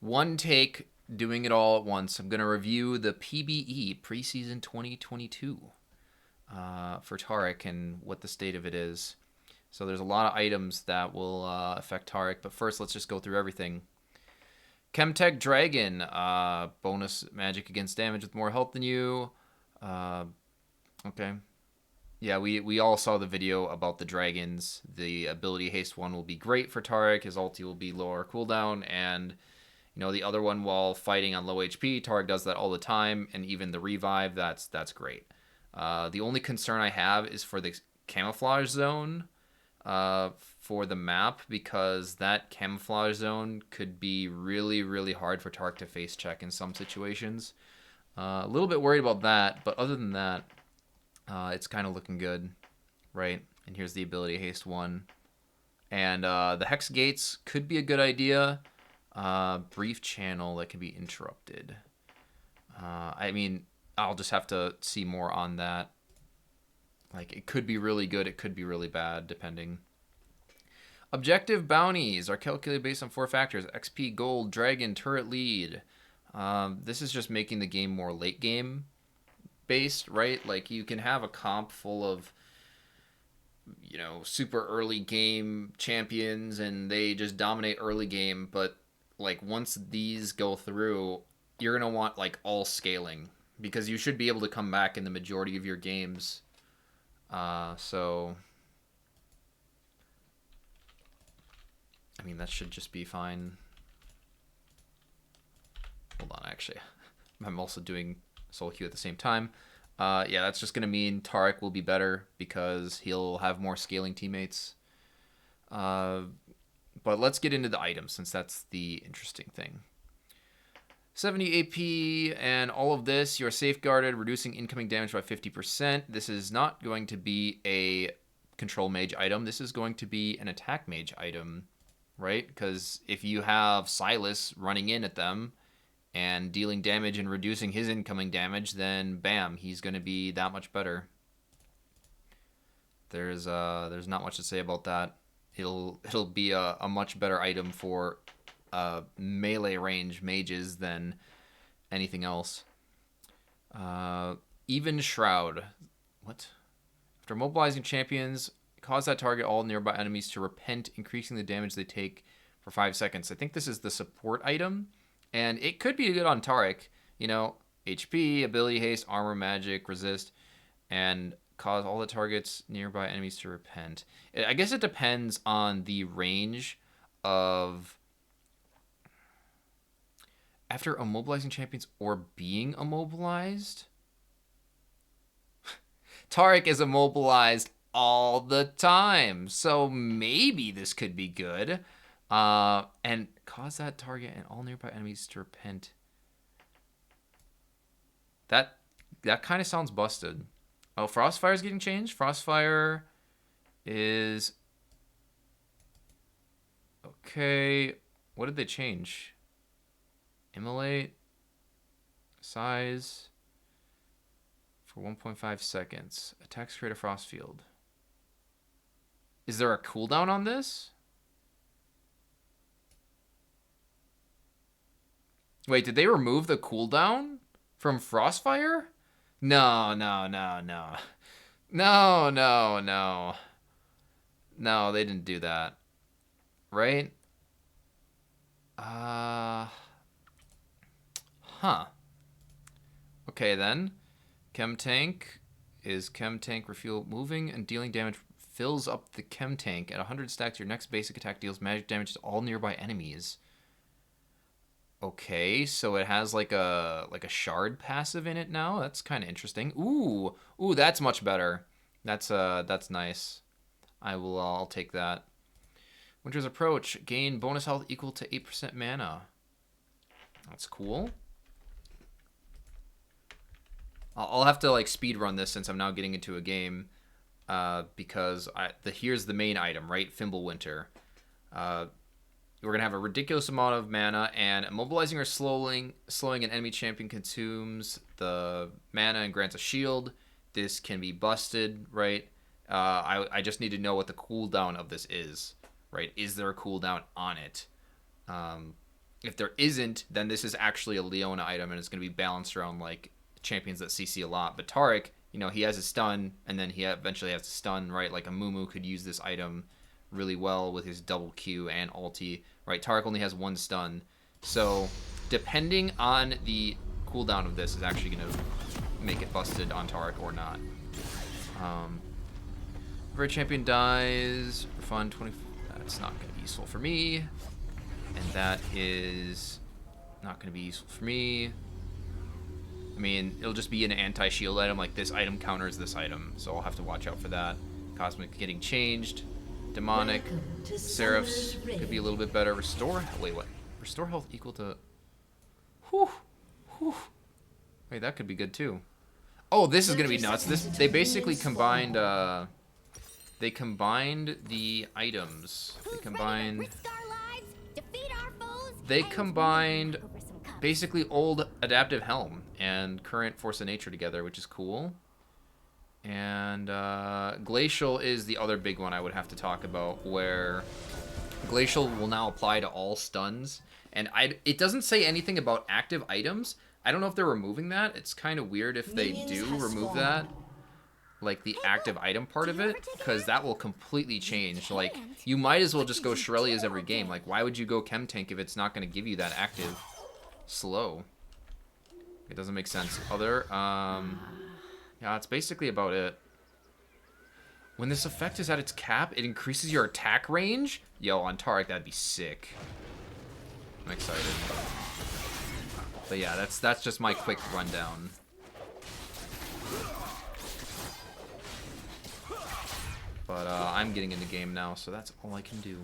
one take, doing it all at once. I'm going to review the PBE preseason 2022 for Taric and what the state of it is. So there's a lot of items that will affect Taric, but first let's just go through everything. Chemtech Dragon, bonus magic against damage with more health than you. Okay. Yeah, we all saw the video about the dragons. The ability haste one will be great for Taric. His ulti will be lower cooldown, and the other one while fighting on low HP, Taric does that all the time, and even the revive, that's great. The only concern I have is for the camouflage zone for the map, because that camouflage zone could be really, really hard for Taric to face check in some situations. A little bit worried about that, but other than that, it's kind of looking good, right? And here's the ability haste one. And the hex gates could be a good idea. Brief channel that can be interrupted. I mean, I'll just have to see more on that. Like, it could be really good, it could be really bad, depending. Objective bounties are calculated based on 4 factors: XP, gold, dragon, turret lead. This is just making the game more late game based, right? Like, you can have a comp full of super early game champions and they just dominate early game, but like once these go through, you're gonna want like all scaling, because you should be able to come back in the majority of your games. So I mean, that should just be fine. Hold on, actually, I'm also doing solo queue at the same time. Yeah, that's just going to mean Taric will be better because he'll have more scaling teammates. But let's get into the items, since that's the interesting thing. 70 AP and all of this, you're safeguarded, reducing incoming damage by 50%. This is not going to be a control mage item. This is going to be an attack mage item, right? Because if you have Silas running in at them and dealing damage and reducing his incoming damage, then bam, he's going to be that much better. There's not much to say about that. It'll be a much better item for melee range mages than anything else. Even Shroud. What? After mobilizing champions, cause that target all nearby enemies to repent, increasing the damage they take for 5 seconds. I think this is the support item. And it could be good on Taric, HP, ability haste, armor, magic, resist, and cause all the targets nearby enemies to repent. I guess it depends on the range of after immobilizing champions or being immobilized. Taric is immobilized all the time, so maybe this could be good. And cause that target and all nearby enemies to repent. That kind of sounds busted. Oh, Frostfire is getting changed. Frostfire is okay. What did they change? Immolate size for 1.5 seconds. Attacks create a frost field. Is there a cooldown on this? Wait, did they remove the cooldown from Frostfire? No. No, they didn't do that. Right? Huh. Okay, then. Chem Tank is Chem Tank refuel. Moving and dealing damage fills up the Chem Tank. At 100 stacks, your next basic attack deals magic damage to all nearby enemies. Okay, so it has like a shard passive in it now. That's kind of interesting. Ooh, that's much better. That's nice. I'll take that. Winter's Approach, gain bonus health equal to 8% mana. That's cool. I'll have to like speed run this since I'm now getting into a game, because here's the main item, right? Fimbulwinter. We're going to have a ridiculous amount of mana, and immobilizing or slowing an enemy champion consumes the mana and grants a shield. This can be busted, right? I just need to know what the cooldown of this is, right? Is there a cooldown on it? If there isn't, then this is actually a Leona item, and it's going to be balanced around like champions that CC a lot. But Taric, you know, he has a stun, and then he eventually has to stun, right? Like a Mumu could use this item really well with his double Q and ulti, right? Taric only has 1 stun. So depending on the cooldown of this is actually going to make it busted on Taric or not. Red champion dies for fun. 20. That's not going to be useful for me, and that is not going to be useful for me. I mean, it'll just be an anti-shield item. Like this item counters this item, so I'll have to watch out for that. Cosmic getting changed. Demonic. Seraphs could be a little bit better. Restore. Wait, what? Restore health equal to. Whew. Whew. Wait, that could be good too. Oh, this is gonna be nuts. They basically combined. They combined the items. They combined basically old Adaptive Helm and current Force of Nature together, which is cool. And Glacial is the other big one I would have to talk about, where Glacial will now apply to all stuns. And it doesn't say anything about active items. I don't know if they're removing that. It's kind of weird if they do remove that, like the active item part of it, because that will completely change. Like, you might as well just go Shurelya's every game. Like, why would you go Chem Tank if it's not going to give you that active slow? It doesn't make sense. Yeah, it's basically about it. When this effect is at its cap, it increases your attack range? Yo, on Taric, that'd be sick. I'm excited. But yeah, that's just my quick rundown. But I'm getting in the game now, so that's all I can do.